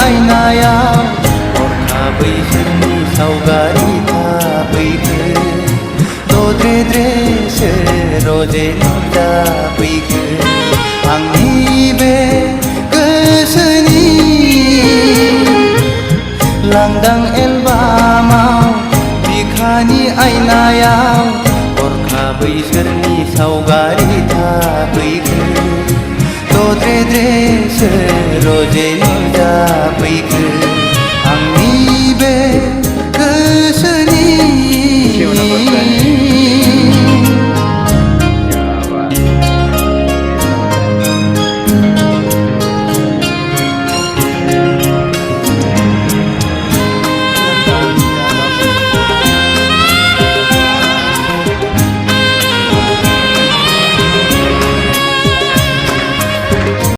आयनायाव हरखाबै सोरनि सावगारि थाफैखो दद्रे-द्रेसो रजे नुजाफैखो आंनि बे गोसोनि लांदां एलबामाव बिखानि आयनायाव हरखाबै सोरनि सावगारि थाफैखो दद्रे-द्रेसो रजे नुजाफैखो